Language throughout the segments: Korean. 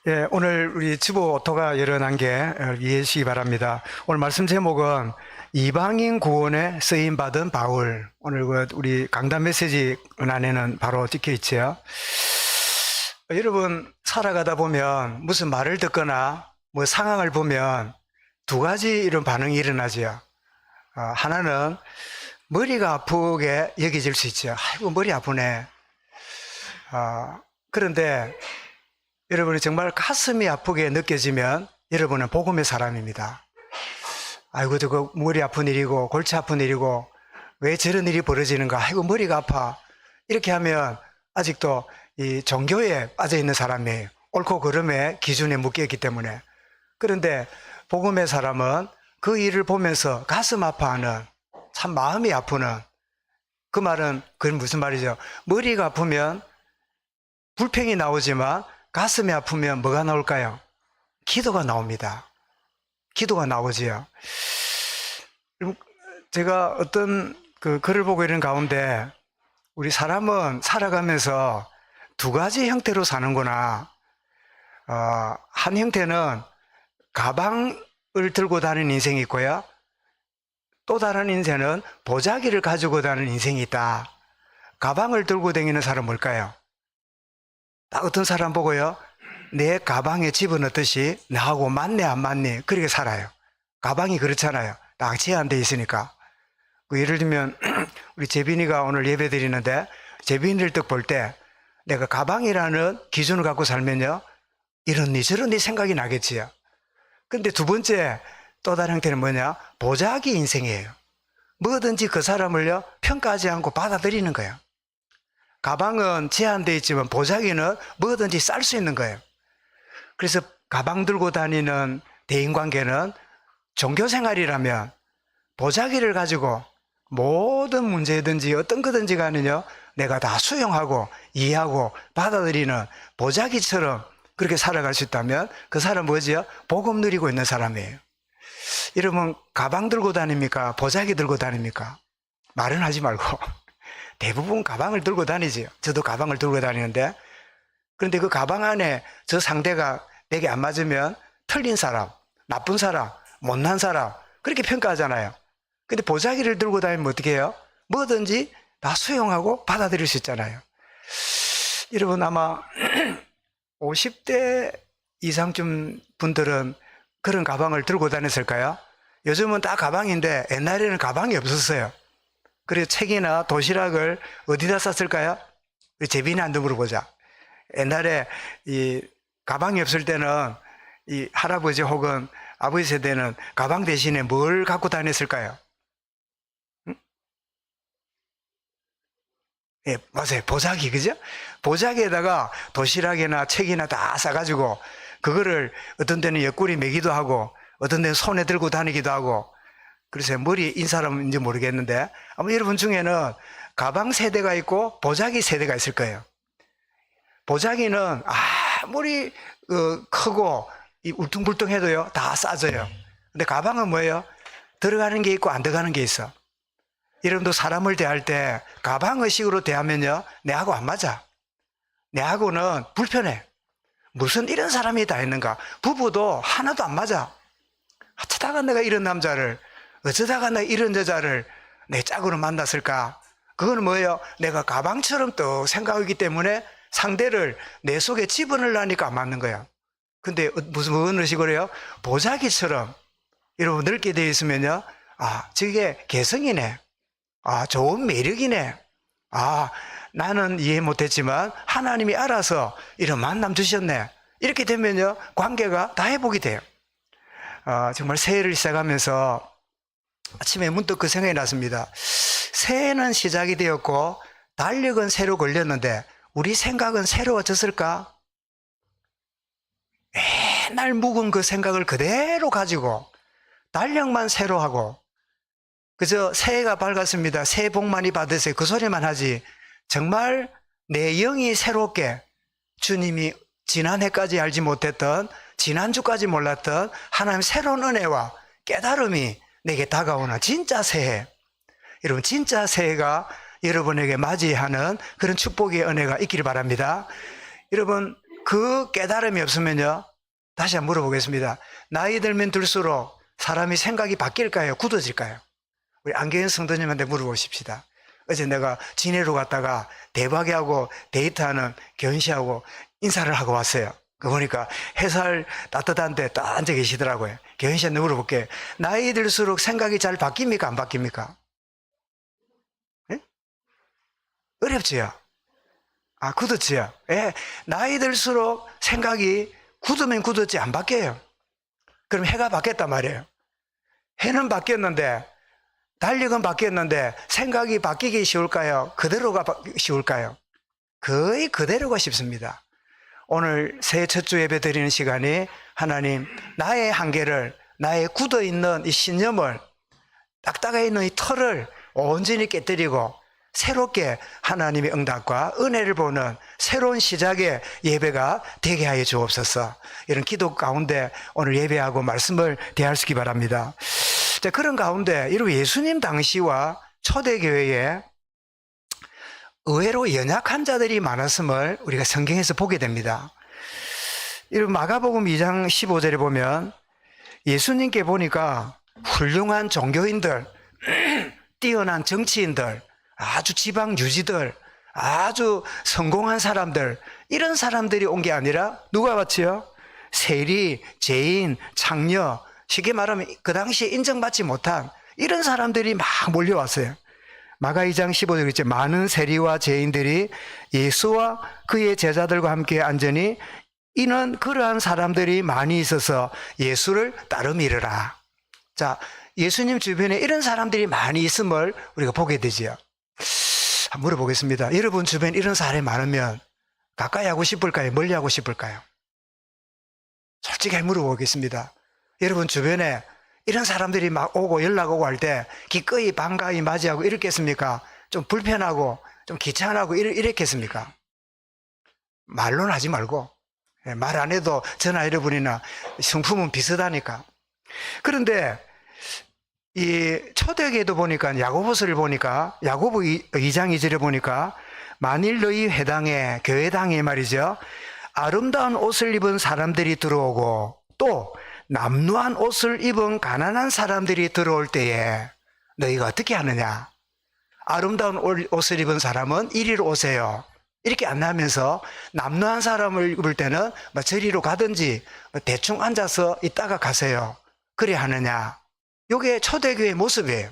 예, 오늘 우리 주보 오토가 열어난 게 이해하시기 바랍니다. 오늘 말씀 제목은 이방인 구원에 쓰임 받은 바울. 오늘 우리 강단 메시지 안에는 바로 찍혀 있죠. 여러분 살아가다 보면 무슨 말을 듣거나 뭐 상황을 보면 두 가지 이런 반응이 일어나죠. 하나는 머리가 아프게 여겨질 수 있죠. 아이고 머리 아프네. 그런데 여러분이 정말 가슴이 아프게 느껴지면 여러분은 복음의 사람입니다. 아이고 저거 머리 아픈 일이고 골치 아픈 일이고 왜 저런 일이 벌어지는가. 아이고 머리가 아파. 이렇게 하면 아직도 이 종교에 빠져 있는 사람이에요. 옳고 그름의 기준에 묶여있기 때문에. 그런데 복음의 사람은 그 일을 보면서 가슴 아파하는, 참 마음이 아프는, 그 말은 그건 무슨 말이죠? 머리가 아프면 불평이 나오지만 가슴이 아프면 뭐가 나올까요? 기도가 나옵니다. 기도가 나오지요. 제가 어떤 그 글을 보고 있는 가운데 우리 사람은 살아가면서 두 가지 형태로 사는구나. 한 형태는 가방을 들고 다니는 인생이 있고요. 또 다른 인생은 보자기를 가지고 다니는 인생이 있다. 가방을 들고 다니는 사람은 뭘까요? 딱 어떤 사람 보고요. 내 가방에 집어넣듯이 나하고 맞네 안 맞네 그렇게 살아요. 가방이 그렇잖아요. 딱 제한되어 있으니까. 예를 들면 우리 재빈이가 오늘 예배 드리는데 재빈이를 딱 볼 때 내가 가방이라는 기준을 갖고 살면요. 이런 니 저런 니 생각이 나겠지요. 근데 두 번째 또 다른 형태는 뭐냐? 보자기 인생이에요. 뭐든지 그 사람을요 평가하지 않고 받아들이는 거예요. 가방은 제한되어 있지만 보자기는 뭐든지 쌀 수 있는 거예요. 그래서 가방 들고 다니는 대인관계는 종교생활이라면 보자기를 가지고 모든 문제든지 어떤 거든지 간에요 내가 다 수용하고 이해하고 받아들이는 보자기처럼 그렇게 살아갈 수 있다면 그 사람 뭐지요? 복음 누리고 있는 사람이에요. 여러분 가방 들고 다닙니까? 보자기 들고 다닙니까? 말은 하지 말고 대부분 가방을 들고 다니지요. 저도 가방을 들고 다니는데, 그런데 그 가방 안에 저 상대가 내게 안 맞으면 틀린 사람, 나쁜 사람, 못난 사람 그렇게 평가하잖아요. 근데 보자기를 들고 다니면 어떻게 해요? 뭐든지 다 수용하고 받아들일 수 있잖아요. 여러분 아마 50대 이상쯤 분들은 그런 가방을 들고 다녔을까요? 요즘은 다 가방인데 옛날에는 가방이 없었어요. 그래서 책이나 도시락을 어디다 쌌을까요? 우리 재빈이한테 물어보자. 옛날에 이 가방이 없을 때는 이 할아버지 혹은 아버지 세대는 가방 대신에 뭘 갖고 다녔을까요? 응? 예, 맞아요. 보자기, 그죠? 보자기에다가 도시락이나 책이나 다 싸가지고 그거를 어떤 데는 옆구리 매기도 하고 어떤 데는 손에 들고 다니기도 하고 그래서 머리인 사람인지 모르겠는데 아마 여러분 중에는 가방 세대가 있고 보자기 세대가 있을 거예요. 보자기는 아무리 크고 울퉁불퉁해도요 다 싸져요. 근데 가방은 뭐예요? 들어가는 게 있고 안 들어가는 게 있어. 여러분도 사람을 대할 때 가방 의식으로 대하면요 내하고 안 맞아. 내하고는 불편해. 무슨 이런 사람이 다 있는가. 부부도 하나도 안 맞아. 어쩌다가 내가 이런 남자를, 어쩌다가 내가 이런 여자를 내 짝으로 만났을까. 그건 뭐예요? 내가 가방처럼 또 생각하기 때문에 상대를 내 속에 집어넣으려니까 안 맞는 거야. 근데 무슨 의식으로 해요? 보자기처럼 여러분 넓게 되어 있으면요 저게 개성이네. 좋은 매력이네. 나는 이해 못했지만 하나님이 알아서 이런 만남 주셨네. 이렇게 되면요 관계가 다 회복이 돼요. 정말 새해를 시작하면서 아침에 문득 그 생각이 났습니다. 새해는 시작이 되었고 달력은 새로 걸렸는데 우리 생각은 새로워졌을까? 맨날 묵은 그 생각을 그대로 가지고 달력만 새로 하고 그저 새해가 밝았습니다. 새해 복 많이 받으세요. 그 소리만 하지 정말 내 영이 새롭게 주님이 지난해까지 알지 못했던 지난주까지 몰랐던 하나님의 새로운 은혜와 깨달음이 내게 다가오는 진짜 새해. 여러분 진짜 새해가 여러분에게 맞이하는 그런 축복의 은혜가 있기를 바랍니다. 여러분 그 깨달음이 없으면요, 다시 한번 물어보겠습니다. 나이 들면 들수록 사람이 생각이 바뀔까요? 굳어질까요? 우리 안계현 성도님한테 물어보십시다. 어제 내가 진해로 갔다가 대박이하고 데이트하는 견 씨하고 인사를 하고 왔어요. 그 보니까 햇살 따뜻한데 딱 앉아 계시더라고요. 견 씨한테 물어볼게. 나이 들수록 생각이 잘 바뀝니까? 안 바뀝니까? 예? 어렵지요? 아, 굳었지요? 예. 나이 들수록 생각이 굳으면 굳었지 안 바뀌어요. 그럼 해가 바뀌었단 말이에요. 해는 바뀌었는데, 달력은 바뀌었는데 생각이 바뀌기 쉬울까요? 그대로가 쉬울까요? 거의 그대로가 쉽습니다. 오늘 새해 첫 주 예배 드리는 시간이 하나님, 나의 한계를, 나의 굳어있는 이 신념을, 딱딱해 있는 이 털을 온전히 깨뜨리고 새롭게 하나님의 응답과 은혜를 보는 새로운 시작의 예배가 되게 하여 주옵소서. 이런 기도 가운데 오늘 예배하고 말씀을 대할 수 있기 바랍니다. 자, 그런 가운데 이런 예수님 당시와 초대교회에 의외로 연약한 자들이 많았음을 우리가 성경에서 보게 됩니다. 이런 마가복음 2장 15절에 보면 예수님께 보니까 훌륭한 종교인들, 뛰어난 정치인들, 아주 지방 유지들, 아주 성공한 사람들, 이런 사람들이 온 게 아니라 누가 왔지요? 세리, 죄인, 창녀, 쉽게 말하면 그 당시에 인정받지 못한 이런 사람들이 막 몰려왔어요. 마가 2장 15절 있죠. 많은 세리와 죄인들이 예수와 그의 제자들과 함께 앉으니 이는 그러한 사람들이 많이 있어서 예수를 따르미르라. 자, 예수님 주변에 이런 사람들이 많이 있음을 우리가 보게 되지요. 한번 물어보겠습니다. 여러분 주변에 이런 사람이 많으면 가까이 하고 싶을까요? 멀리 하고 싶을까요? 솔직히 물어보겠습니다. 여러분 주변에 이런 사람들이 막 오고 연락 오고 할 때 기꺼이 반가이 맞이하고 이랬겠습니까? 좀 불편하고 좀 귀찮하고 이랬겠습니까? 말로는 하지 말고, 말 안 해도 전화 여러분이나 성품은 비슷하니까. 그런데 이 초대교회도 보니까 야고보서를 보니까 야고보 2장 2절에 보니까 만일 너희 회당에, 교회당에 말이죠, 아름다운 옷을 입은 사람들이 들어오고 또 남루한 옷을 입은 가난한 사람들이 들어올 때에 너희가 어떻게 하느냐? 아름다운 옷을 입은 사람은 이리로 오세요. 이렇게 안내하면서 남루한 사람을 입을 때는 저리로 가든지 대충 앉아서 있다가 가세요. 그래 하느냐? 이게 초대교회의 모습이에요.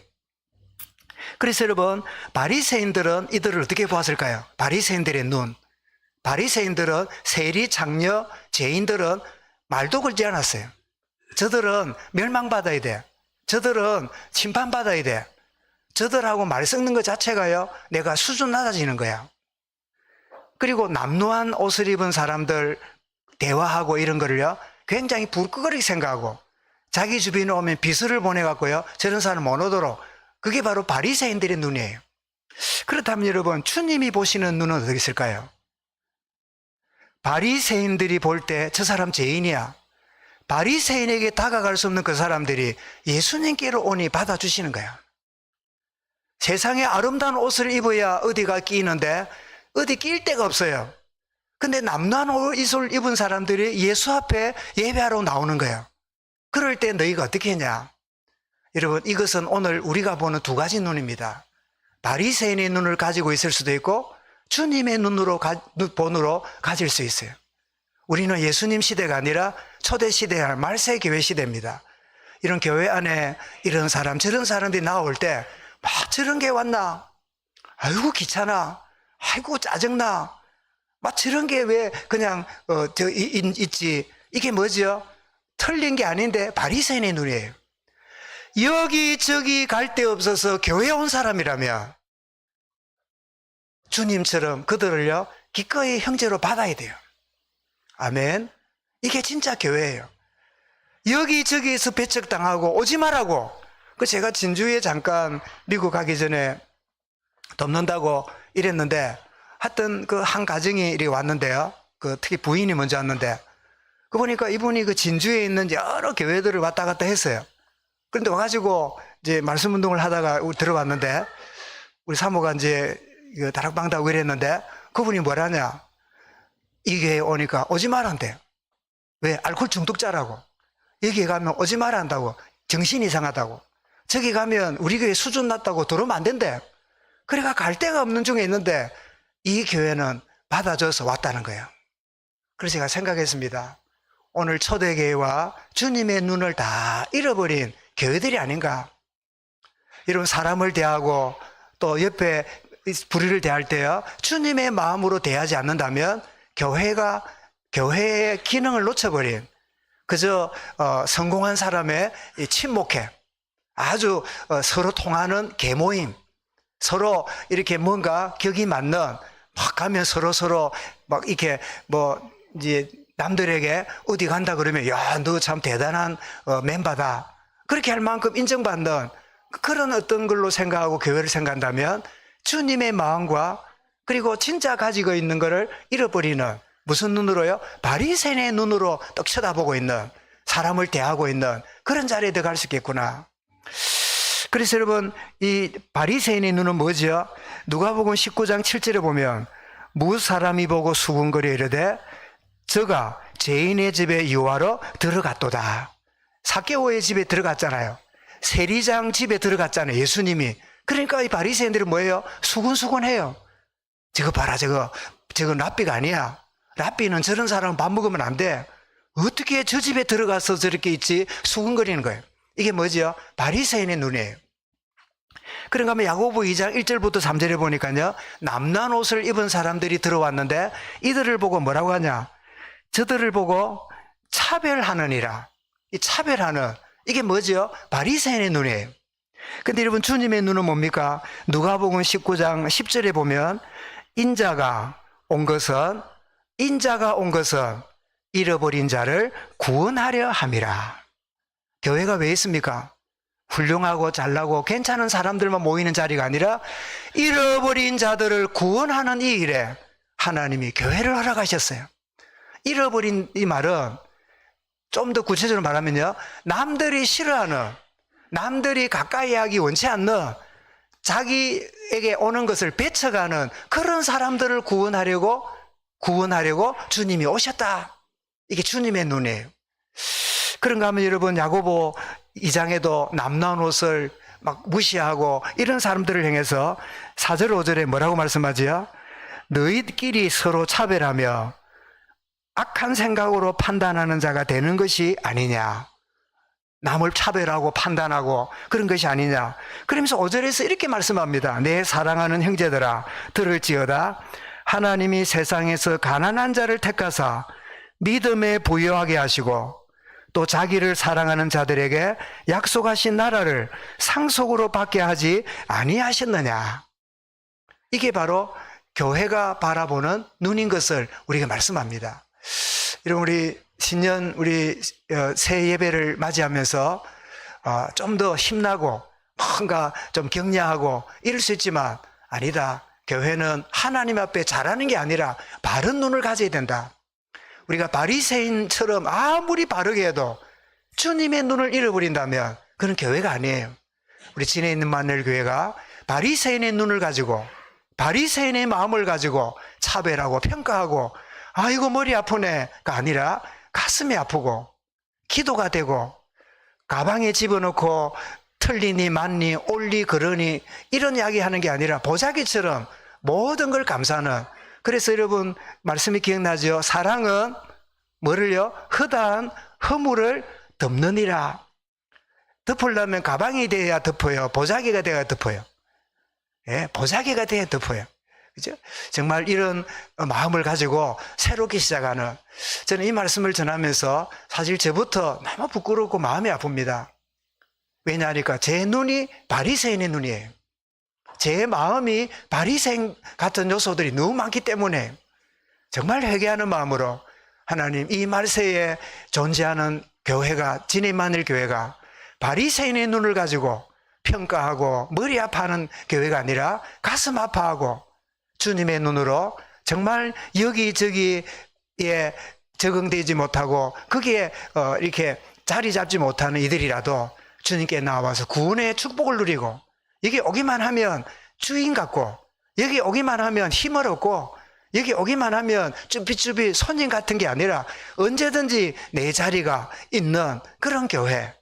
그래서 여러분, 바리새인들은 이들을 어떻게 보았을까요? 바리새인들의 눈. 바리새인들은 세리, 창녀, 죄인들은 말도 걸지 않았어요. 저들은 멸망받아야 돼. 저들은 심판받아야 돼. 저들하고 말 섞는 것 자체가요, 내가 수준 낮아지는 거야. 그리고 남루한 옷을 입은 사람들 대화하고 이런 거를요, 굉장히 불끄거리 생각하고 자기 주변에 오면 비수를 보내갖고요, 저런 사람 못 오도록. 그게 바로 바리새인들의 눈이에요. 그렇다면 여러분, 주님이 보시는 눈은 어떻게 있을까요? 바리새인들이 볼 때 저 사람 죄인이야. 바리새인에게 다가갈 수 없는 그 사람들이 예수님께로 오니 받아주시는 거야. 세상에 아름다운 옷을 입어야 어디가 끼는데 어디 낄 데가 없어요. 근데 남루한 옷을 입은 사람들이 예수 앞에 예배하러 나오는 거예요. 그럴 때 너희가 어떻게 했냐? 여러분, 이것은 오늘 우리가 보는 두 가지 눈입니다. 바리새인의 눈을 가지고 있을 수도 있고 주님의 눈으로 본으로 가질 수 있어요. 우리는 예수님 시대가 아니라 초대 시대의 말세 교회 시대입니다. 이런 교회 안에 이런 사람 저런 사람들이 나올 때 막 저런 게 왔나? 아이고 귀찮아. 아이고 짜증나. 막 저런 게 왜 그냥 있지? 이게 뭐죠? 틀린 게 아닌데 바리새인의 눈이에요. 여기저기 갈 데 없어서 교회 온 사람이라면 주님처럼 그들을요 기꺼이 형제로 받아야 돼요. 아멘. 이게 진짜 교회예요. 여기저기에서 배척당하고 오지 말라고. 제가 진주에 잠깐 미국 가기 전에 돕는다고 이랬는데 하여튼 그 한 가정이 이렇게 왔는데요, 특히 부인이 먼저 왔는데 보니까 이분이 그 진주에 있는 여러 교회들을 왔다 갔다 했어요. 그런데 와가지고 이제 말씀 운동을 하다가 들어왔는데 우리 사모가 이제 다락방 다고 이랬는데 그분이 뭐라냐? 이 교회에 오니까 오지 말란대요. 왜? 알코올 중독자라고. 여기에 가면 오지 말란다고. 정신이 이상하다고. 저기 가면 우리 교회 수준 낮다고 들어오면 안 된대. 그러니까 갈 데가 없는 중에 있는데 이 교회는 받아줘서 왔다는 거예요. 그래서 제가 생각했습니다. 오늘 초대교회와 주님의 눈을 다 잃어버린 교회들이 아닌가. 이런 사람을 대하고 또 옆에 불의를 대할 때요, 주님의 마음으로 대하지 않는다면 교회의 기능을 놓쳐버린, 그저 성공한 사람의 친목회, 아주 서로 통하는 계모임, 서로 이렇게 뭔가 격이 맞는, 막 가면 서로 막 이렇게 이제 남들에게 어디 간다 그러면 야, 너 참 대단한 멤버다, 그렇게 할 만큼 인정받는 그런 어떤 걸로 생각하고 교회를 생각한다면 주님의 마음과 그리고 진짜 가지고 있는 것을 잃어버리는, 무슨 눈으로요? 바리새인의 눈으로 떡 쳐다보고 있는, 사람을 대하고 있는 그런 자리에 들어갈 수 있겠구나. 그래서 여러분, 이 바리새인의 눈은 뭐죠? 누가복음 19장 7절에 보면 무 사람이 보고 수군거려 이르되 저가 죄인의 집에 유하러 들어갔도다. 삭개오의 집에 들어갔잖아요. 세리장 집에 들어갔잖아요, 예수님이. 그러니까 이 바리새인들은 뭐예요? 수군수군해요. 저거 봐라, 저거 랍비가 아니야. 랍비는 저런 사람 밥 먹으면 안 돼. 어떻게 저 집에 들어가서 저렇게 있지? 수군거리는 거예요. 이게 뭐죠? 바리새인의 눈이에요. 그런가 하면 야고보 2장 1절부터 3절에 보니까요, 남난 옷을 입은 사람들이 들어왔는데 이들을 보고 뭐라고 하냐? 저들을 보고 차별하느니라. 이 차별하는, 이게 뭐죠? 바리새인의 눈이에요. 근데 여러분, 주님의 눈은 뭡니까? 누가복음 19장 10절에 보면 인자가 온 것은 잃어버린 자를 구원하려 함이라. 교회가 왜 있습니까? 훌륭하고 잘나고 괜찮은 사람들만 모이는 자리가 아니라 잃어버린 자들을 구원하는 이 일에 하나님이 교회를 허락하셨어요. 잃어버린 이 말은 좀 더 구체적으로 말하면요, 남들이 싫어하는, 남들이 가까이 하기 원치 않는, 자기에게 오는 것을 배척하는 그런 사람들을 구원하려고 주님이 오셨다. 이게 주님의 눈이에요. 그런가 하면 여러분, 야고보 2장에도 남나온 옷을 막 무시하고 이런 사람들을 향해서 4절 5절에 뭐라고 말씀하지요? 너희끼리 서로 차별하며 악한 생각으로 판단하는 자가 되는 것이 아니냐. 남을 차별하고 판단하고 그런 것이 아니냐. 그러면서 5절에서 이렇게 말씀합니다. 내 사랑하는 형제들아, 들을지어다. 하나님이 세상에서 가난한 자를 택하사 믿음에 부유하게 하시고 또 자기를 사랑하는 자들에게 약속하신 나라를 상속으로 받게 하지 아니하셨느냐. 이게 바로 교회가 바라보는 눈인 것을 우리가 말씀합니다. 여러분, 우리 신년 새 예배를 맞이하면서 좀 더 힘나고 뭔가 좀 격려하고 이럴 수 있지만, 아니다. 교회는 하나님 앞에 잘하는 게 아니라 바른 눈을 가져야 된다. 우리가 바리새인처럼 아무리 바르게 해도 주님의 눈을 잃어버린다면 그건 교회가 아니에요. 우리 진해 있는 만일교회가 바리새인의 눈을 가지고, 바리새인의 마음을 가지고 차별하고 평가하고 이거 머리 아프네가 아니라 가슴이 아프고 기도가 되고, 가방에 집어넣고 틀리니 맞니 옳니 그러니 이런 이야기 하는 게 아니라 보자기처럼 모든 걸 감사하는. 그래서 여러분, 말씀이 기억나죠? 사랑은 뭐를요? 허다한 허물을 덮느니라. 덮으려면 가방이 돼야 덮어요. 보자기가 돼야 덮어요. 예, 보자기가 돼야 덮어요. 그죠? 정말 이런 마음을 가지고 새롭게 시작하는, 저는 이 말씀을 전하면서 사실 저부터 너무 부끄럽고 마음이 아픕니다. 왜냐하니까 제 눈이 바리새인의 눈이에요. 제 마음이 바리새인 같은 요소들이 너무 많기 때문에 정말 회개하는 마음으로, 하나님, 이 말세에 존재하는 교회가, 진해만일 교회가 바리새인의 눈을 가지고 평가하고 머리 아파하는 교회가 아니라 가슴 아파하고 주님의 눈으로 정말 여기저기에 적응되지 못하고 거기에 이렇게 자리 잡지 못하는 이들이라도 주님께 나와서 구원의 축복을 누리고, 여기 오기만 하면 주인 같고, 여기 오기만 하면 힘을 얻고, 여기 오기만 하면 쭈비쭈비 손님 같은 게 아니라 언제든지 내 자리가 있는 그런 교회.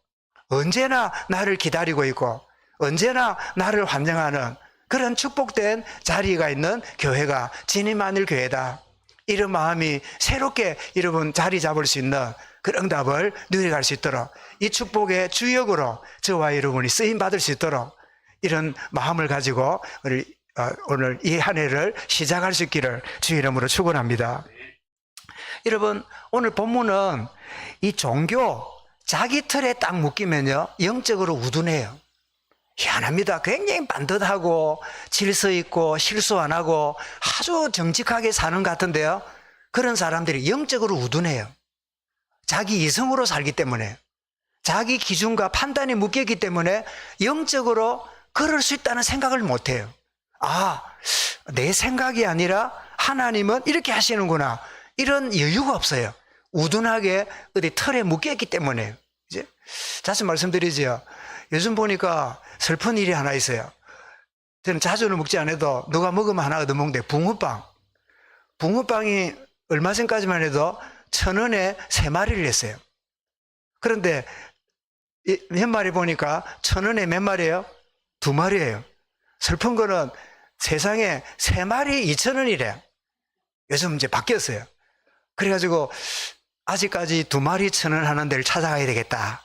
언제나 나를 기다리고 있고 언제나 나를 환영하는 그런 축복된 자리가 있는 교회가 진임하늘 교회다. 이런 마음이 새롭게 여러분 자리 잡을 수 있는 그런 응답을 누려갈 수 있도록 이 축복의 주역으로 저와 여러분이 쓰임받을 수 있도록 이런 마음을 가지고 오늘 이 한 해를 시작할 수 있기를 주의 이름으로 축원합니다. 여러분 오늘 본문은 이 종교 자기 틀에 딱 묶이면요 영적으로 우둔해요. 희한합니다. 굉장히 반듯하고 질서 있고 실수 안 하고 아주 정직하게 사는 것 같은데요 그런 사람들이 영적으로 우둔해요. 자기 이성으로 살기 때문에 자기 기준과 판단이 묶였기 때문에 영적으로 그럴 수 있다는 생각을 못해요. 아, 내 생각이 아니라 하나님은 이렇게 하시는구나 이런 여유가 없어요. 우둔하게 어디 틀에 묶였기 때문에. 이제 자주 말씀드리지요. 요즘 보니까 슬픈 일이 하나 있어요. 저는 자주는 먹지 않아도 누가 먹으면 하나 얻어먹는데 붕어빵. 붕어빵이 얼마 전까지만 해도 1,000원에 3마리를 냈어요. 그런데 몇 마리 보니까 1,000원에 몇 마리예요? 2마리예요. 슬픈 거는 세상에 3마리 2,000원이래. 요즘 이제 바뀌었어요. 그래가지고 아직까지 2마리 1,000원 하는 데를 찾아가야 되겠다.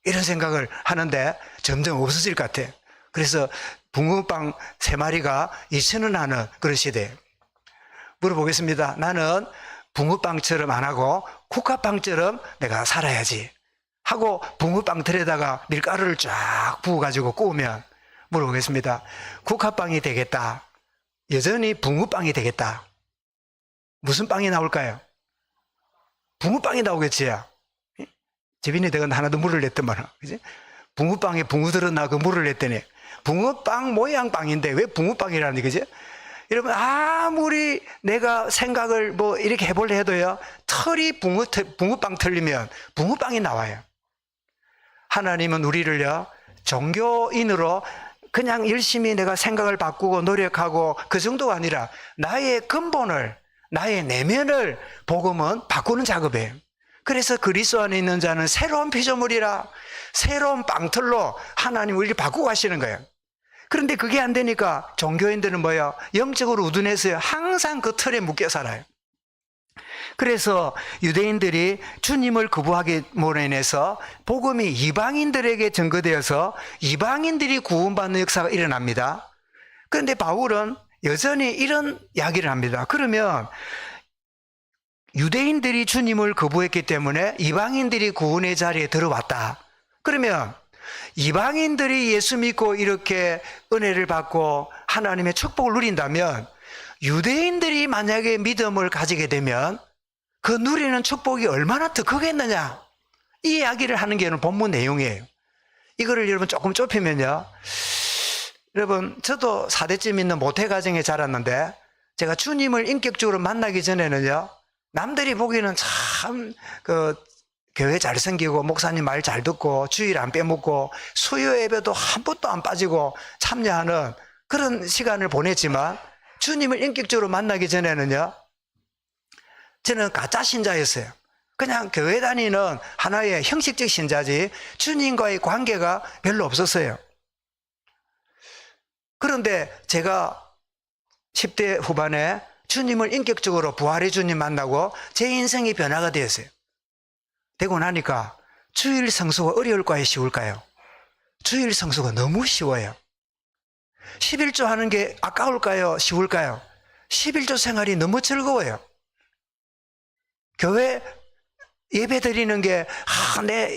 이런 생각을 하는데 점점 없어질 것 같아요. 그래서 붕어빵 3마리가 2,000원 하는 그런 시대예요. 물어보겠습니다. 나는 붕어빵처럼 안 하고 국화빵처럼 내가 살아야지 하고 붕어빵 틀에다가 밀가루를 쫙 부어가지고 구우면 물어보겠습니다. 국화빵이 되겠다. 여전히 붕어빵이 되겠다. 무슨 빵이 나올까요? 붕어빵이 나오겠지. 재빈이 내가 하나 더 물을 냈더만, 그지? 붕어빵에 붕어들은 나 그 물을 냈더니 붕어빵 모양 빵인데 왜 붕어빵이라는 거지? 여러분 아무리 내가 생각을 뭐 이렇게 해볼래 해도요 털이 붕어빵 틀리면 붕어빵이 나와요. 하나님은 우리를요 종교인으로 그냥 열심히 내가 생각을 바꾸고 노력하고 그 정도가 아니라 나의 근본을 나의 내면을 복음은 바꾸는 작업이에요. 그래서 그리스도 안에 있는 자는 새로운 피조물이라 새로운 빵틀로 하나님 우리를 바꾸고 가시는 거예요. 그런데 그게 안 되니까 종교인들은 뭐예요? 영적으로 우둔해서요 항상 그 틀에 묶여 살아요. 그래서 유대인들이 주님을 거부하기로 인해서 복음이 이방인들에게 전거되어서 이방인들이 구원받는 역사가 일어납니다. 그런데 바울은 여전히 이런 이야기를 합니다. 그러면 유대인들이 주님을 거부했기 때문에 이방인들이 구원의 자리에 들어왔다. 그러면 이방인들이 예수 믿고 이렇게 은혜를 받고 하나님의 축복을 누린다면 유대인들이 만약에 믿음을 가지게 되면 그 누리는 축복이 얼마나 더 크겠느냐, 이 이야기를 하는 게 오늘 본문 내용이에요. 이거를 여러분 조금 좁히면요, 여러분 저도 4대쯤 있는 모태 가정에 자랐는데 제가 주님을 인격적으로 만나기 전에는요 남들이 보기에는 참 교회 잘 생기고 목사님 말 잘 듣고 주일 안 빼먹고 수요 예배도 한 번도 안 빠지고 참여하는 그런 시간을 보냈지만 주님을 인격적으로 만나기 전에는요 저는 가짜 신자였어요. 그냥 교회 다니는 하나의 형식적 신자지 주님과의 관계가 별로 없었어요. 그런데 제가 10대 후반에 주님을 인격적으로 부활의 주님 만나고 제 인생이 변화가 되었어요. 되고 나니까 주일 성수가 어려울까요? 쉬울까요? 주일 성수가 너무 쉬워요. 11조 하는 게 아까울까요? 쉬울까요? 11조 생활이 너무 즐거워요. 교회 예배 드리는 게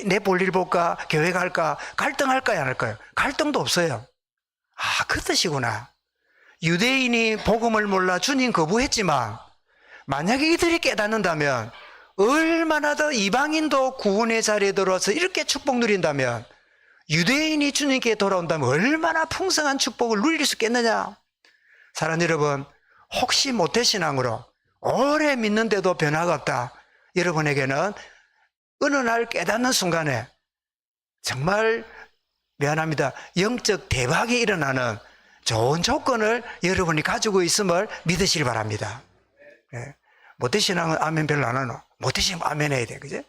내 볼일 볼까? 교회 갈까? 갈등할까요? 안 할까요? 갈등도 없어요. 그 뜻이구나. 유대인이 복음을 몰라 주님 거부했지만 만약에 이들이 깨닫는다면 얼마나 더 이방인도 구원의 자리에 들어와서 이렇게 축복 누린다면 유대인이 주님께 돌아온다면 얼마나 풍성한 축복을 누릴 수 있겠느냐. 사랑하는 여러분, 혹시 모태신앙으로 오래 믿는데도 변화가 없다, 여러분에게는 어느 날 깨닫는 순간에 정말 미안합니다, 영적 대박이 일어나는 좋은 조건을 여러분이 가지고 있음을 믿으시기 바랍니다. 예. 모태신앙은 아멘 별로 안 하노. 모태신앙 아멘 해야 돼. 그지?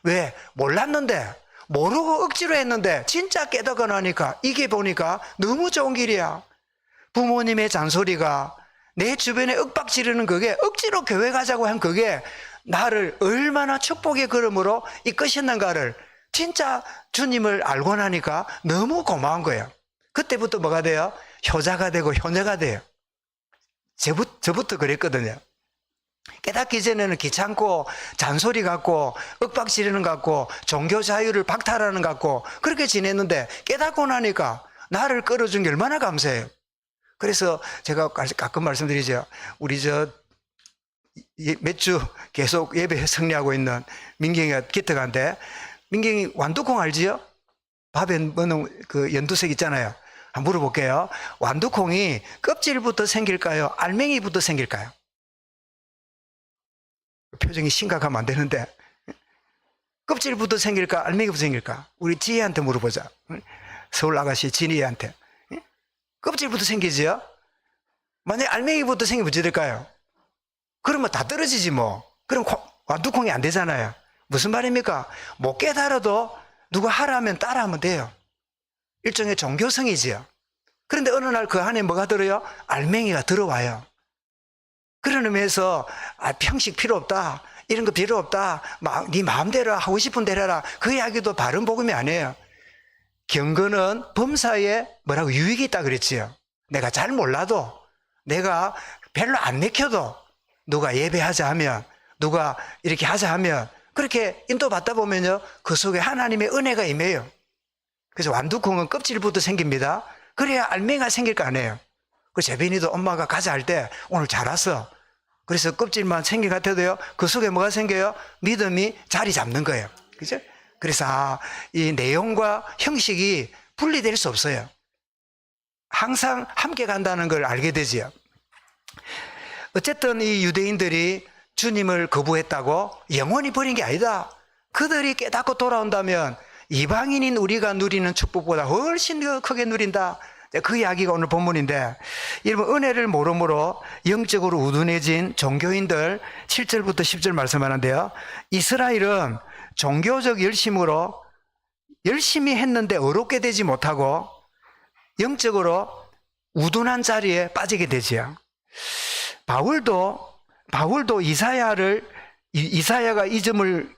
왜? 몰랐는데, 모르고 억지로 했는데, 진짜 깨닫고 나니까, 이게 보니까 너무 좋은 길이야. 부모님의 잔소리가, 내 주변에 윽박 지르는 그게, 억지로 교회 가자고 한 그게, 나를 얼마나 축복의 걸음으로 이끄셨는가를, 진짜 주님을 알고 나니까 너무 고마운 거예요. 그때부터 뭐가 돼요? 효자가 되고 효녀가 돼요. 저부터 그랬거든요. 깨닫기 전에는 귀찮고 잔소리 같고 윽박 지르는 것 같고 종교 자유를 박탈하는 것 같고 그렇게 지냈는데 깨닫고 나니까 나를 끌어준 게 얼마나 감사해요. 그래서 제가 가끔 말씀드리죠. 우리 몇 주 계속 예배 승리하고 있는 민경이가 기특한데, 민경이 완두콩 알지요? 밥에 넣는 그 연두색 있잖아요. 한번 물어볼게요. 완두콩이 껍질부터 생길까요? 알맹이부터 생길까요? 표정이 심각하면 안 되는데, 껍질부터 생길까? 알맹이부터 생길까? 우리 지혜한테 물어보자. 서울 아가씨 진희한테. 껍질부터 생기지요? 만약에 알맹이부터 생기면 어찌 될까요? 그러면 다 떨어지지 뭐. 그럼 완두콩이 안 되잖아요. 무슨 말입니까? 못 깨달아도 누가 하라면 따라하면 돼요. 일종의 종교성이지요. 그런데 어느 날 그 안에 뭐가 들어요? 알맹이가 들어와요. 그런 의미에서 평식 필요 없다, 이런 거 필요 없다, 네 마음대로 하고 싶은 대로 해라, 그 이야기도 바른 복음이 아니에요. 경건은 범사에 뭐라고 유익이 있다 그랬지요. 내가 잘 몰라도, 내가 별로 안 내켜도 누가 예배하자 하면, 누가 이렇게 하자 하면 그렇게 인도받다 보면요, 그 속에 하나님의 은혜가 임해요. 그래서 완두콩은 껍질부터 생깁니다. 그래야 알맹이가 생길 거 아니에요. 그 재빈이도 엄마가 가자 할 때 오늘 잘 왔어. 그래서 껍질만 생긴 것 같아도요, 그 속에 뭐가 생겨요? 믿음이 자리 잡는 거예요. 그죠? 그래서 이 내용과 형식이 분리될 수 없어요. 항상 함께 간다는 걸 알게 되지요. 어쨌든 이 유대인들이 주님을 거부했다고 영원히 버린 게 아니다. 그들이 깨닫고 돌아온다면 이방인인 우리가 누리는 축복보다 훨씬 더 크게 누린다. 그 이야기가 오늘 본문인데, 여러분 은혜를 모름으로 영적으로 우둔해진 종교인들 7절부터 10절 말씀하는데요, 이스라엘은 종교적 열심으로 열심히 했는데 어렵게 되지 못하고 영적으로 우둔한 자리에 빠지게 되지요. 바울도 이사야가 이 점을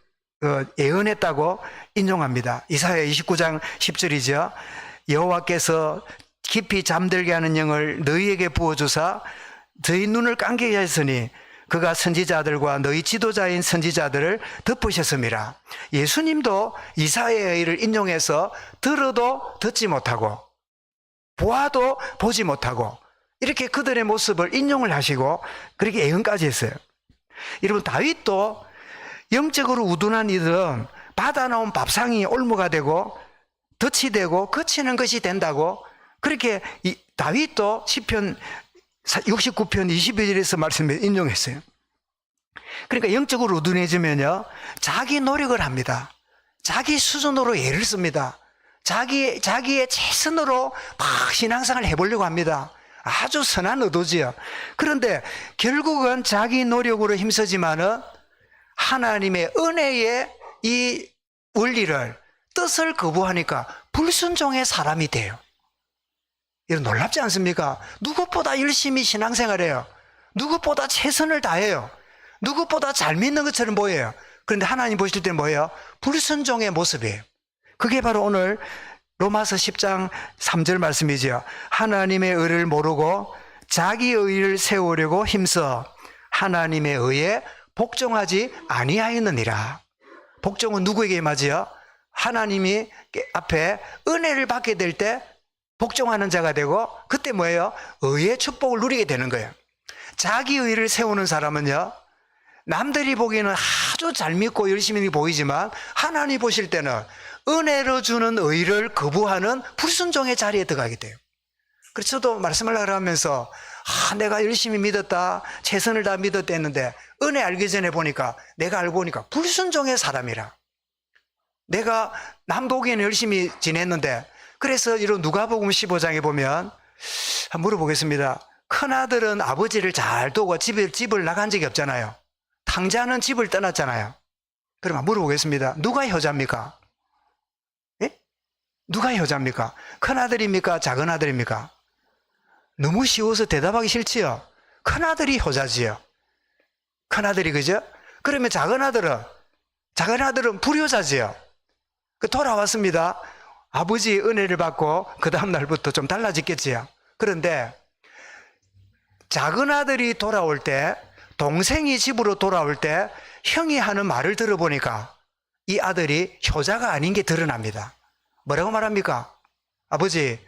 예언했다고 인용합니다. 이사야 29장 10절이죠. 여호와께서 깊이 잠들게 하는 영을 너희에게 부어주사 너희 눈을 감게 하였으니 그가 선지자들과 너희 지도자인 선지자들을 덮으셨음이라. 예수님도 이사야의 일을 인용해서 들어도 듣지 못하고 보아도 보지 못하고 이렇게 그들의 모습을 인용을 하시고 그렇게 예언까지 했어요. 여러분, 다윗도 영적으로 우둔한 이들은 받아놓은 밥상이 올무가 되고 덫이 되고 거치는 것이 된다고, 그렇게 다윗도 시편 69편 22절에서 말씀을 인용했어요. 그러니까 영적으로 우둔해지면요, 자기 노력을 합니다. 자기 수준으로 예를 씁니다. 자기의 최선으로 막 신앙생활을 해보려고 합니다. 아주 선한 의도지요. 그런데 결국은 자기 노력으로 힘쓰지만은 하나님의 은혜의 이 원리를, 뜻을 거부하니까 불순종의 사람이 돼요. 이런 놀랍지 않습니까? 누구보다 열심히 신앙생활해요. 누구보다 최선을 다해요. 누구보다 잘 믿는 것처럼 보여요. 그런데 하나님 보실 때는 뭐예요? 불순종의 모습이에요. 그게 바로 오늘 로마서 10장 3절 말씀이죠. 하나님의 의를 모르고 자기 의를 세우려고 힘써 하나님의 의에 복종하지 아니하였느니라. 복종은 누구에게 임하지요? 하나님이 앞에 은혜를 받게 될 때 복종하는 자가 되고, 그때 뭐예요? 의의 축복을 누리게 되는 거예요. 자기 의를 세우는 사람은요, 남들이 보기에는 아주 잘 믿고 열심히 보이지만 하나님 보실 때는 은혜로 주는 의를 거부하는 불순종의 자리에 들어가게 돼요. 그래서 저도 말씀하려고 하면서 내가 열심히 믿었다, 최선을 다 믿었다 했는데 은혜 알기 전에 보니까, 내가 알고 보니까 불순종의 사람이라. 내가 남 보기에는 열심히 지냈는데, 그래서 이런 누가복음 15장에 보면 한번 물어보겠습니다. 큰아들은 아버지를 잘 두고 집을 나간 적이 없잖아요. 탕자는 집을 떠났잖아요. 그러면 물어보겠습니다. 누가 효자입니까? 예? 누가 효자입니까? 큰아들입니까? 작은아들입니까? 너무 쉬워서 대답하기 싫지요? 큰아들이 효자지요. 큰아들이, 그죠? 그러면 작은아들은 불효자지요. 돌아왔습니다. 아버지의 은혜를 받고 그 다음 날부터 좀 달라졌겠지요. 그런데 작은아들이 돌아올 때, 동생이 집으로 돌아올 때 형이 하는 말을 들어보니까 이 아들이 효자가 아닌 게 드러납니다. 뭐라고 말합니까? 아버지,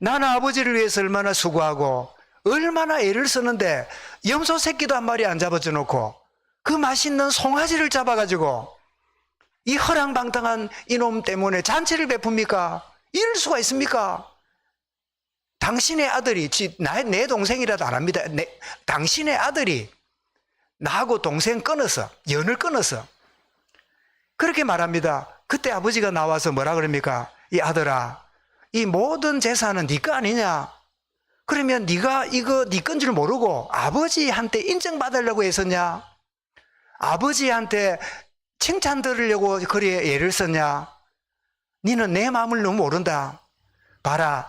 나는 아버지를 위해서 얼마나 수고하고 얼마나 애를 쓰는데 염소 새끼도 한 마리 안 잡아줘 놓고 그 맛있는 송아지를 잡아가지고 이 허랑방탕한 이놈 때문에 잔치를 베풉니까? 이럴 수가 있습니까? 당신의 아들이, 내 동생이라도 안 합니다. 당신의 아들이 나하고 동생 끊어서, 연을 끊어서 그렇게 말합니다. 그때 아버지가 나와서 뭐라 그럽니까? 이 아들아, 이 모든 재산은 네 거 아니냐? 그러면 네가 이거 네 건 줄 모르고 아버지한테 인정받으려고 했었냐? 아버지한테 칭찬 들으려고 그래 애를 썼냐? 너는 내 마음을 너무 모른다. 봐라,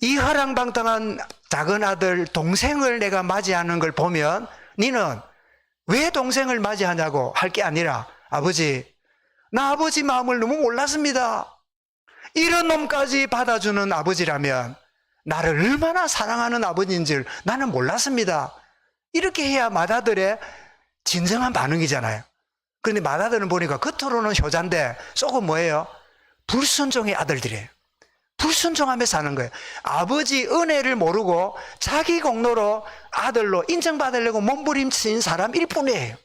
이 허랑방탕한 작은 아들 동생을 내가 맞이하는 걸 보면 너는 왜 동생을 맞이하냐고 할 게 아니라, 아버지, 나 아버지 마음을 너무 몰랐습니다. 이런 놈까지 받아주는 아버지라면 나를 얼마나 사랑하는 아버지인지 나는 몰랐습니다. 이렇게 해야 맏아들의 진정한 반응이잖아요. 그런데 맏아들은 보니까 겉으로는 효자인데 속은 뭐예요? 불순종의 아들들이에요. 불순종하며 사는 거예요. 아버지 은혜를 모르고 자기 공로로 아들로 인정받으려고 몸부림친 사람일 뿐이에요.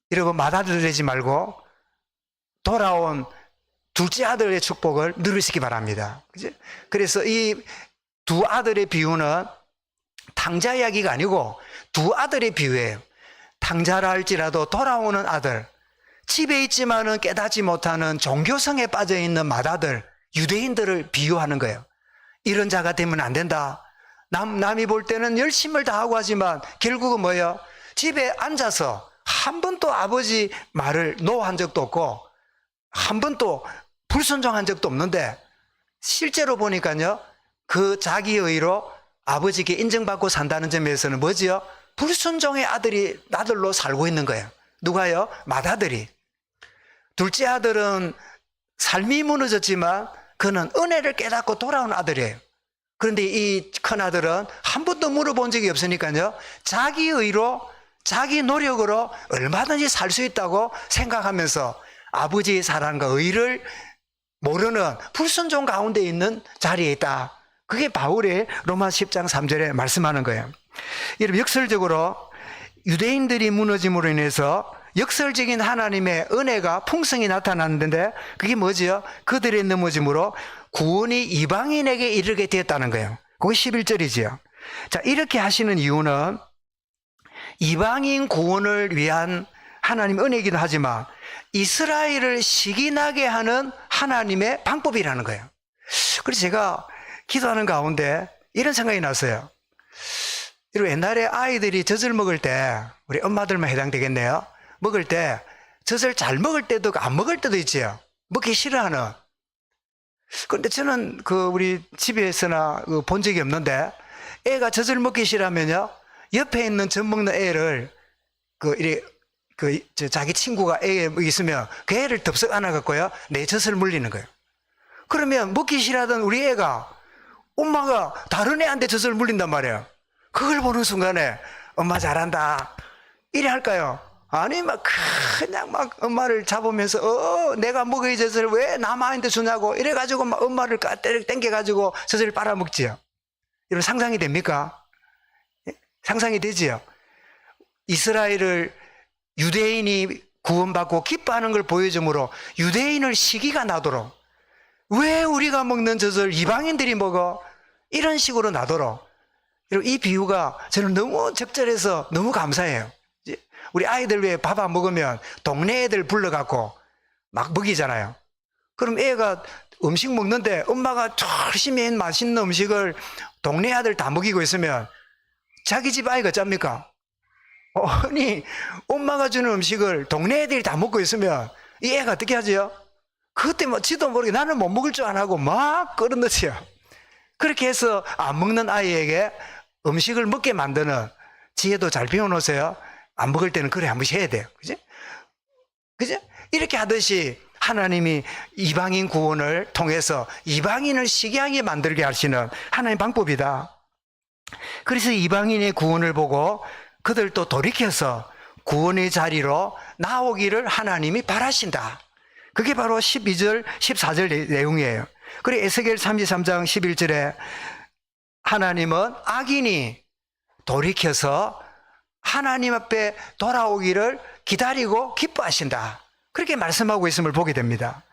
이러고 맏아들 되지 말고 돌아온 둘째 아들의 축복을 누리시기 바랍니다. 그죠? 그래서 이 두 아들의 비유는 탕자 이야기가 아니고 두 아들의 비유예요. 탕자라 할지라도 돌아오는 아들, 집에 있지만은 깨닫지 못하는 종교성에 빠져있는 맏아들, 유대인들을 비유하는 거예요. 이런 자가 되면 안 된다. 남이 볼 때는 열심을 다하고 하지만 결국은 뭐예요? 집에 앉아서 한 번도 아버지 말을 노한 적도 없고 한 번도 불순종한 적도 없는데 실제로 보니까요, 그 자기의로 아버지께 인정받고 산다는 점에서는 뭐지요? 불순종의 아들로 살고 있는 거예요. 누가요? 맏아들이. 둘째 아들은 삶이 무너졌지만 그는 은혜를 깨닫고 돌아온 아들이에요. 그런데 이 큰아들은 한 번도 물어본 적이 없으니까요, 자기의로 자기 노력으로 얼마든지 살 수 있다고 생각하면서 아버지의 사랑과 의를 모르는 불순종 가운데 있는 자리에 있다. 그게 바울의 로마 10장 3절에 말씀하는 거예요. 여러분, 역설적으로 유대인들이 무너짐으로 인해서 역설적인 하나님의 은혜가 풍성히 나타났는데 그게 뭐지요? 그들의 넘어짐으로 구원이 이방인에게 이르게 되었다는 거예요. 그게 11절이지요. 자, 이렇게 하시는 이유는 이방인 구원을 위한 하나님의 은혜이기도 하지만 이스라엘을 시기나게 하는 하나님의 방법이라는 거예요. 그래서 제가 기도하는 가운데 이런 생각이 났어요. 여러분, 옛날에 아이들이 젖을 먹을 때, 우리 엄마들만 해당되겠네요. 먹을 때 젖을 잘 먹을 때도 안 먹을 때도 있지요. 먹기 싫어하는. 그런데 저는 우리 집에서나 본 적이 없는데, 애가 젖을 먹기 싫어하면요, 옆에 있는 젖 먹는 애를 자기 친구가 애에 있으면 그 애를 덥석 안아갖고요, 내 젖을 물리는 거예요. 그러면 먹기 싫어하던 우리 애가 엄마가 다른 애한테 젖을 물린단 말이에요. 그걸 보는 순간에 엄마 잘한다 이래 할까요? 아니, 그냥 엄마를 잡으면서 내가 먹어야 젖을 왜 남한테 주냐고 이래가지고 막 엄마를 땡겨가지고 젖을 빨아먹지요. 이런 상상이 됩니까? 상상이 되지요. 이스라엘을 유대인이 구원받고 기뻐하는 걸 보여주므로 유대인을 시기가 나도록, 왜 우리가 먹는 젖을 이방인들이 먹어? 이런 식으로 나도록. 이 비유가 저는 너무 적절해서 너무 감사해요. 우리 아이들 왜 밥 안 먹으면 동네 애들 불러갖고 막 먹이잖아요. 그럼 애가 음식 먹는데 엄마가 열심히 한 맛있는 음식을 동네 아들 다 먹이고 있으면 자기 집 아이가 짭니까? 아니, 엄마가 주는 음식을 동네 애들이 다 먹고 있으면 이 애가 어떻게 하지요? 그때 뭐 지도 모르게 나는 못 먹을 줄 안 하고 막 끌어넣지요. 그렇게 해서 안 먹는 아이에게 음식을 먹게 만드는 지혜도 잘 배워놓으세요. 안 먹을 때는 그래 한 번씩 해야 돼요. 그지? 그지? 이렇게 하듯이 하나님이 이방인 구원을 통해서 이방인을 시기하게 만들게 하시는 하나님의 방법이다. 그래서 이방인의 구원을 보고 그들도 돌이켜서 구원의 자리로 나오기를 하나님이 바라신다. 그게 바로 12절, 14절 내용이에요. 그리고 에스겔 33장 11절에 하나님은 악인이 돌이켜서 하나님 앞에 돌아오기를 기다리고 기뻐하신다. 그렇게 말씀하고 있음을 보게 됩니다.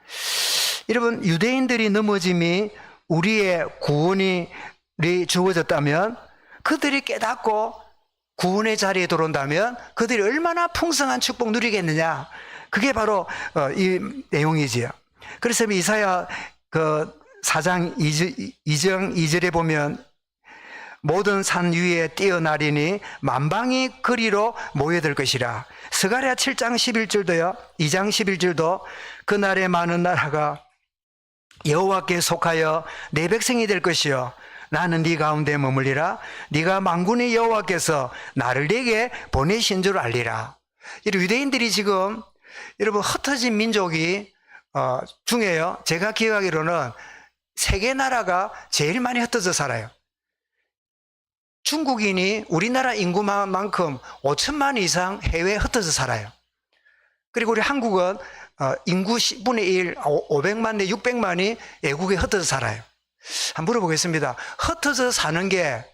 여러분, 유대인들이 넘어짐이 우리의 구원이 주어졌다면 그들이 깨닫고 구원의 자리에 들어온다면 그들이 얼마나 풍성한 축복 누리겠느냐. 그게 바로 이 내용이지요. 그래서 이사야 그 4장 2장 2절에 보면 모든 산 위에 뛰어나리니 만방이 그리로 모여들 것이라. 스가랴 7장 11절도요. 2장 11절도 그날에 많은 나라가 여호와께 속하여 내 백성이 될 것이요 나는 네 가운데 머물리라. 네가 만군의 여호와께서 나를 네게 보내신 줄 알리라. 유대인들이 지금 여러분 흩어진 민족이 중에요. 제가 기억하기로는 세계 나라가 제일 많이 흩어져 살아요. 중국인이 우리나라 인구만큼 5천만 이상 해외에 흩어져 살아요. 그리고 우리 한국은 인구 10분의 1, 500만 내 600만이 외국에 흩어져 살아요. 한번 물어보겠습니다. 흩어져 사는 게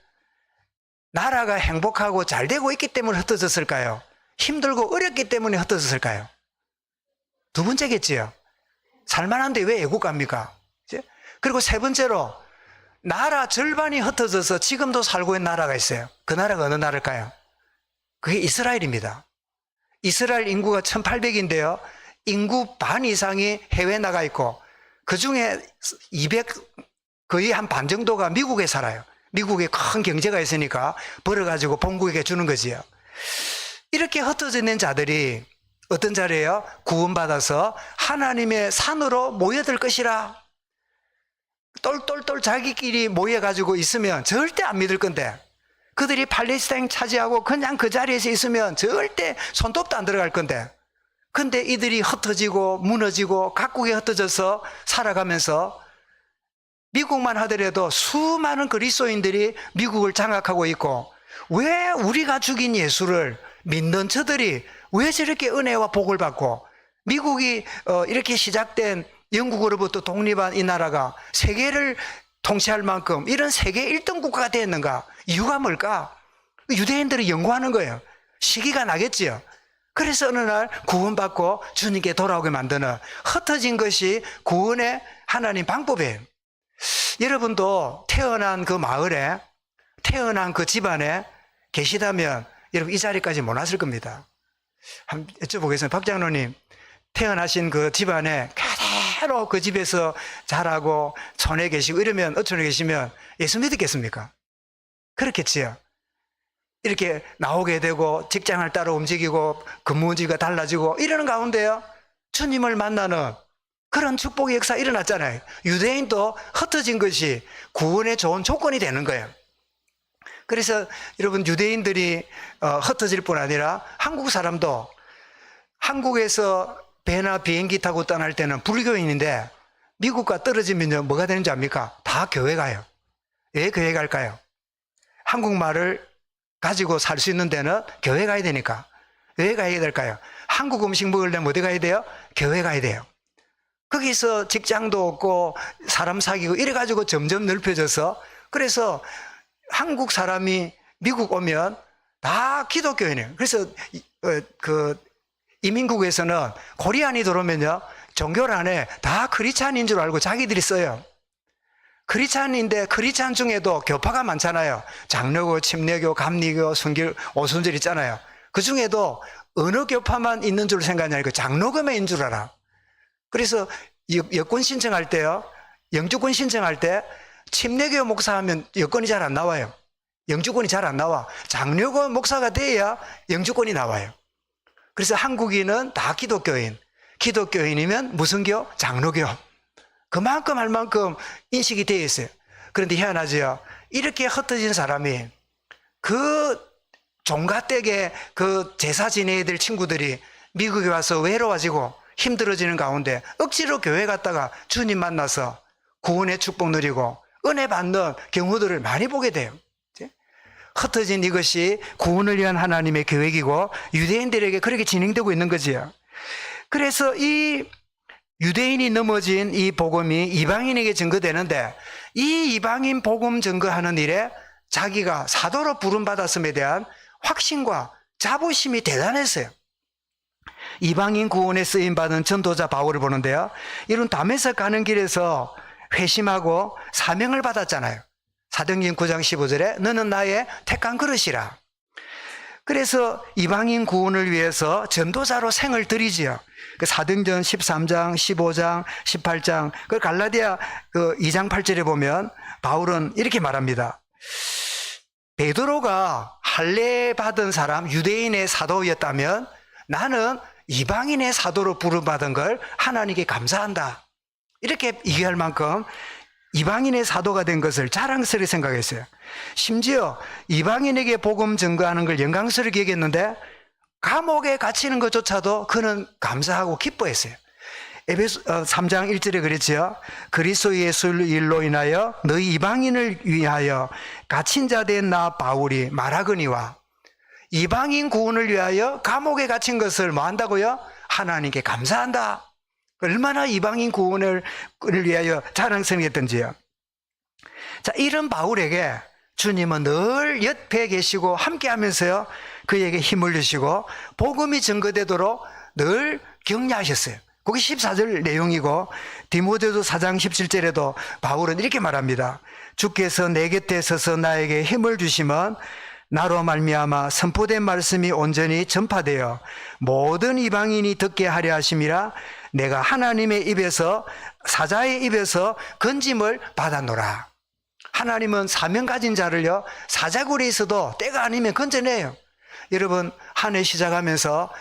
나라가 행복하고 잘 되고 있기 때문에 흩어졌을까요? 힘들고 어렵기 때문에 흩어졌을까요? 두 번째겠지요. 살만한데 왜 외국 갑니까? 그리고 세 번째로 나라 절반이 흩어져서 지금도 살고 있는 나라가 있어요. 그 나라가 어느 나라일까요? 그게 이스라엘입니다. 이스라엘 인구가 1800인데요. 인구 반 이상이 해외에 나가 있고 그 중에 200, 거의 한 반 정도가 미국에 살아요. 미국에 큰 경제가 있으니까 벌어가지고 본국에게 주는 거지요. 이렇게 흩어져 있는 자들이 어떤 자리예요? 구원받아서 하나님의 산으로 모여들 것이라. 똘똘똘 자기끼리 모여가지고 있으면 절대 안 믿을 건데 그들이 팔레스타인 차지하고 그냥 그 자리에서 있으면 절대 손톱도 안 들어갈 건데 근데 이들이 흩어지고 무너지고 각국에 흩어져서 살아가면서 미국만 하더라도 수많은 그리스도인들이 미국을 장악하고 있고 왜 우리가 죽인 예수를 믿는 저들이 왜 저렇게 은혜와 복을 받고 미국이 이렇게 시작된 영국으로부터 독립한 이 나라가 세계를 통치할 만큼 이런 세계 1등 국가가 되었는가? 이유가 뭘까? 유대인들이 연구하는 거예요. 시기가 나겠지요. 그래서 어느 날 구원받고 주님께 돌아오게 만드는 흩어진 것이 구원의 하나님 방법이에요. 여러분도 태어난 그 마을에 태어난 그 집안에 계시다면 여러분 이 자리까지 못 왔을 겁니다. 한번 여쭤보겠습니다. 박 장로님, 태어나신 그 집안에 그대로 그 집에서 자라고 촌에 계시고 이러면 어촌에 계시면 예수 믿겠습니까? 그렇겠지요. 이렇게 나오게 되고 직장을 따라 움직이고 근무지가 달라지고 이러는 가운데요 주님을 만나는 그런 축복의 역사 일어났잖아요. 유대인도 흩어진 것이 구원의 좋은 조건이 되는 거예요. 그래서 여러분 유대인들이 흩어질 뿐 아니라 한국 사람도 한국에서 배나 비행기 타고 떠날 때는 불교인인데 미국과 떨어지면 뭐가 되는지 압니까? 다 교회 가요. 왜 교회 갈까요? 한국말을 가지고 살 수 있는 데는 교회 가야 되니까. 왜 가야 될까요? 한국 음식 먹으려면 어디 가야 돼요? 교회 가야 돼요. 거기서 직장도 없고 사람 사귀고 이래가지고 점점 넓혀져서 그래서 한국 사람이 미국 오면 다 기독교인이에요. 그래서 그 이민국에서는 코리안이 들어오면요 종교를 안에 다 크리스찬인 줄 알고 자기들이 써요. 크리스찬인데 크리스찬 중에도 교파가 많잖아요. 장로교, 침례교, 감리교, 순교, 오순절 있잖아요. 그 중에도 어느 교파만 있는 줄 생각하냐, 장로교만 있는 줄 알아. 그래서 여권 신청할 때요, 영주권 신청할 때 침례교 목사하면 여권이 잘 안 나와요. 영주권이 잘 안 나와. 장로교 목사가 돼야 영주권이 나와요. 그래서 한국인은 다 기독교인. 기독교인이면 무슨 교? 장로교. 그만큼 할 만큼 인식이 되어 있어요. 그런데 희한하죠. 이렇게 흩어진 사람이 그 종갓댁에 그 제사 지내야 될 친구들이 미국에 와서 외로워지고 힘들어지는 가운데 억지로 교회 갔다가 주님 만나서 구원의 축복 누리고 은혜 받는 경우들을 많이 보게 돼요. 흩어진 이것이 구원을 위한 하나님의 계획이고 유대인들에게 그렇게 진행되고 있는 거지요. 그래서 이 유대인이 넘어진 이 복음이 이방인에게 증거되는데, 이 이방인 복음 증거하는 일에 자기가 사도로 부름받았음에 대한 확신과 자부심이 대단했어요. 이방인 구원에 쓰임받은 전도자 바울을 보는데요, 이런 다메섹 가는 길에서 회심하고 사명을 받았잖아요. 사도행전 9장 15절에 너는 나의 택한 그릇이라. 그래서 이방인 구원을 위해서 전도자로 생을 들이지요. 그 사도행전 13장, 15장, 18장, 그 갈라디아 2장 8절에 보면 바울은 이렇게 말합니다. 베드로가 할례 받은 사람, 유대인의 사도였다면 나는 이방인의 사도로 부름받은 걸 하나님께 감사한다. 이렇게 얘기할 만큼 이방인의 사도가 된 것을 자랑스럽게 생각했어요. 심지어 이방인에게 복음 증거하는 걸 영광스럽게 여겼는데 감옥에 갇히는 것조차도 그는 감사하고 기뻐했어요. 에베소 3장 1절에 그랬죠. 그리스도 예수 일로 인하여 너희 이방인을 위하여 갇힌 자 된 나 바울이 말하거니와. 이방인 구원을 위하여 감옥에 갇힌 것을 뭐 한다고요? 하나님께 감사한다. 얼마나 이방인 구원을 위하여 자랑스러웠던지요. 자, 이런 바울에게 주님은 늘 옆에 계시고 함께 하면서요, 그에게 힘을 주시고 복음이 증거되도록 늘 격려하셨어요. 그게 14절 내용이고, 디모데도 4장 17절에도 바울은 이렇게 말합니다. 주께서 내 곁에 서서 나에게 힘을 주시면 나로 말미암아 선포된 말씀이 온전히 전파되어 모든 이방인이 듣게 하려 하심이라. 내가 하나님의 입에서, 사자의 입에서 건짐을 받았노라. 하나님은 사명 가진 자를요, 사자굴에 있어도 때가 아니면 건져내요. 여러분, 한 해 시작하면서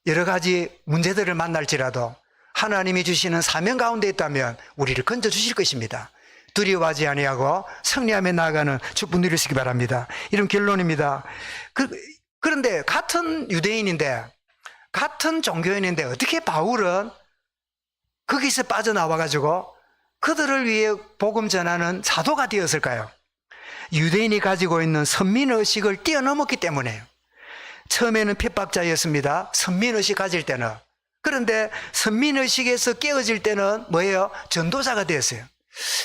여러 가지 문제들을 만날지라도 하나님이 주시는 사명 가운데 있다면 우리를 건져 주실 것입니다. 두려워하지 아니하고 승리하며 나아가는 축복 누리시기 바랍니다. 이런 결론입니다. 그런데 같은 유대인인데, 같은 종교인인데 어떻게 바울은 거기서 빠져나와가지고 그들을 위해 복음 전하는 사도가 되었을까요? 유대인이 가지고 있는 선민의식을 뛰어넘었기 때문에요. 처음에는 핍박자였습니다. 선민의식 가질 때는. 그런데 선민의식에서 깨어질 때는 뭐예요? 전도자가 되었어요.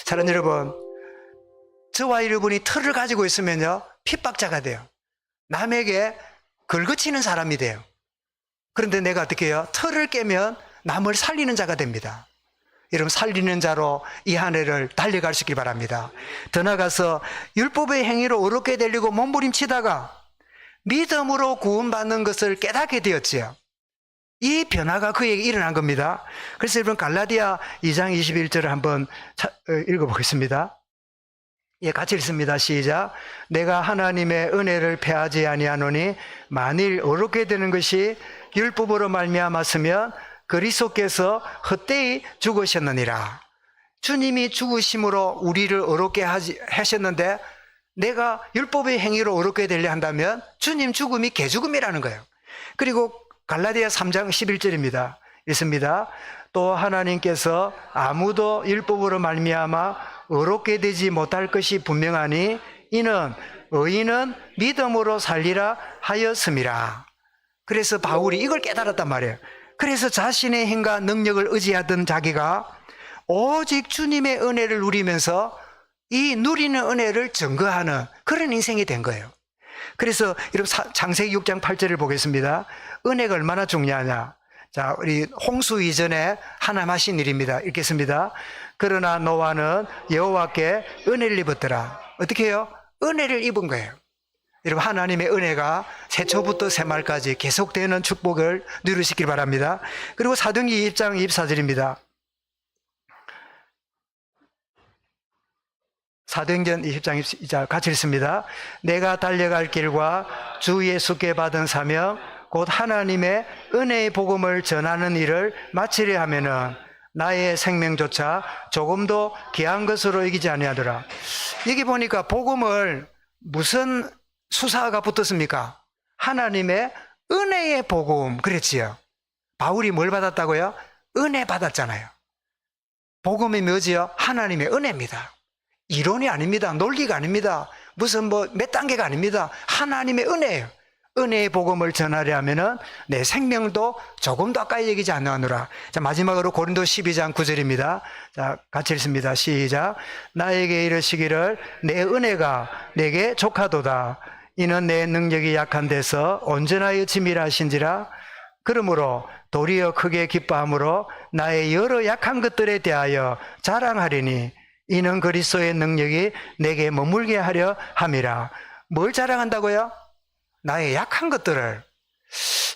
사랑하는 여러분, 저와 여러분이 틀을 가지고 있으면요, 핍박자가 돼요. 남에게 걸거치는 사람이 돼요. 그런데 내가 어떻게 해요? 틀을 깨면 남을 살리는 자가 됩니다. 여러분, 살리는 자로 이 한 해를 달려갈 수 있길 바랍니다. 더 나아가서 율법의 행위로 어렵게 되려고 몸부림치다가 믿음으로 구원받는 것을 깨닫게 되었지요. 이 변화가 그에게 일어난 겁니다. 그래서 여러분, 갈라디아 2장 21절을 한번 읽어보겠습니다. 예, 같이 읽습니다. 시작. 내가 하나님의 은혜를 패하지 아니하노니 만일 어렵게 되는 것이 율법으로 말미암았으면 그리스도께서 헛되이 죽으셨느니라. 주님이 죽으심으로 우리를 어렵게 하셨는데 내가 율법의 행위로 어렵게 되려 한다면 주님 죽음이 개죽음이라는 거예요. 그리고 갈라디아 3장 11절입니다. 읽습니다. 또 하나님께서 아무도 율법으로 말미암아 어렵게 되지 못할 것이 분명하니 이는 의인은 믿음으로 살리라 하였음이라. 그래서 바울이 이걸 깨달았단 말이에요. 그래서 자신의 힘과 능력을 의지하던 자기가 오직 주님의 은혜를 누리면서 이 누리는 은혜를 증거하는 그런 인생이 된 거예요. 그래서 여러분, 창세기 6장 8절을 보겠습니다. 은혜가 얼마나 중요하냐. 자, 우리 홍수 이전에 하나님 하신 일입니다. 읽겠습니다. 그러나 노아는 여호와께 은혜를 입었더라. 어떻게 해요? 은혜를 입은 거예요. 여러분, 하나님의 은혜가 새초부터 새말까지 계속되는 축복을 누리시길 바랍니다. 그리고 사도행전 2장 24절입니다. 사도행전 20장 2절 같이 읽습니다. 내가 달려갈 길과 주 예수께 받은 사명 곧 하나님의 은혜의 복음을 전하는 일을 마치려 하면은 나의 생명조차 조금도 귀한 것으로 여기지 아니하더라. 여기 보니까 복음을 무슨 수사가 붙었습니까? 하나님의 은혜의 복음 그랬지요. 바울이 뭘 받았다고요? 은혜 받았잖아요. 복음이 뭐지요? 하나님의 은혜입니다. 이론이 아닙니다. 논리가 아닙니다. 무슨 몇 단계가 아닙니다. 하나님의 은혜예요. 은혜의 복음을 전하려 하면은 내 생명도 조금도 아까이 여기지 않느하노라. 자, 마지막으로 고린도 12장 9절입니다. 자, 같이 읽습니다. 시작. 나에게 이르시기를 내 은혜가 내게 족하도다. 이는 내 능력이 약한 데서 온전하여 짐이라 하신지라. 그러므로 도리어 크게 기뻐함으로 나의 여러 약한 것들에 대하여 자랑하리니 이는 그리스도의 능력이 내게 머물게 하려 함이라. 뭘 자랑한다고요? 나의 약한 것들을.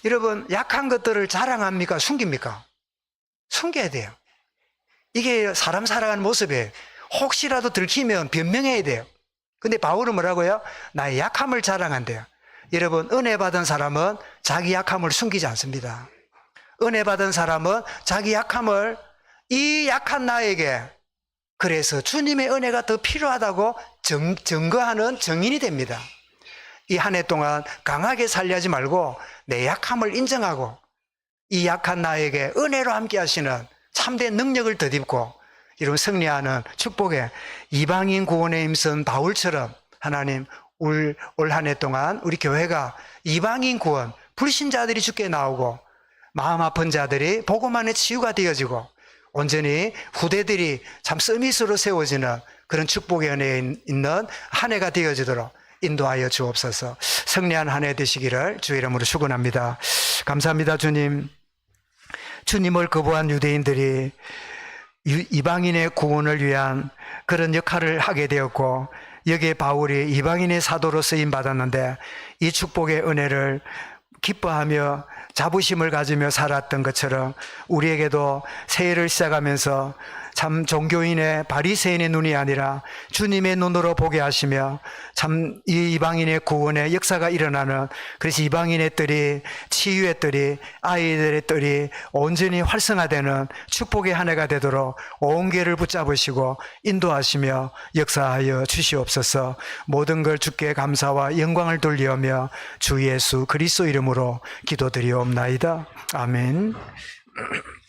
여러분, 약한 것들을 자랑합니까? 숨깁니까? 숨겨야 돼요. 이게 사람 살아가는 모습이에요. 혹시라도 들키면 변명해야 돼요. 근데 바울은 뭐라고요? 나의 약함을 자랑한대요. 여러분, 은혜 받은 사람은 자기 약함을 숨기지 않습니다. 은혜 받은 사람은 자기 약함을 이 약한 나에게, 그래서 주님의 은혜가 더 필요하다고 증거하는 증인이 됩니다. 이 한 해 동안 강하게 살려하지 말고 내 약함을 인정하고 이 약한 나에게 은혜로 함께 하시는 참된 능력을 덧입고 이런 승리하는 축복에 이방인 구원에 힘쓴 바울처럼 하나님 올 한 해 동안 우리 교회가 이방인 구원, 불신자들이 주께 나오고 마음 아픈 자들이 복음 안에 치유가 되어지고 온전히 후대들이 참 서밋으로 세워지는 그런 축복의 은혜에 있는 한 해가 되어지도록 인도하여 주옵소서. 승리한 한 해 되시기를 주의 이름으로 축원합니다. 감사합니다. 주님. 주님을 거부한 유대인들이 이방인의 구원을 위한 그런 역할을 하게 되었고 여기에 바울이 이방인의 사도로 쓰임 받았는데 이 축복의 은혜를 기뻐하며 자부심을 가지며 살았던 것처럼 우리에게도 새해를 시작하면서 참 종교인의 바리새인의 눈이 아니라 주님의 눈으로 보게 하시며 참 이 이방인의 구원의 역사가 일어나는, 그래서 이방인의 뜰이, 치유의 뜰이, 아이들의 뜰이 온전히 활성화되는 축복의 한 해가 되도록 온 교회를 붙잡으시고 인도하시며 역사하여 주시옵소서. 모든 걸 주께 감사와 영광을 돌리오며 주 예수 그리스도 이름으로 기도드리옵나이다. 아멘.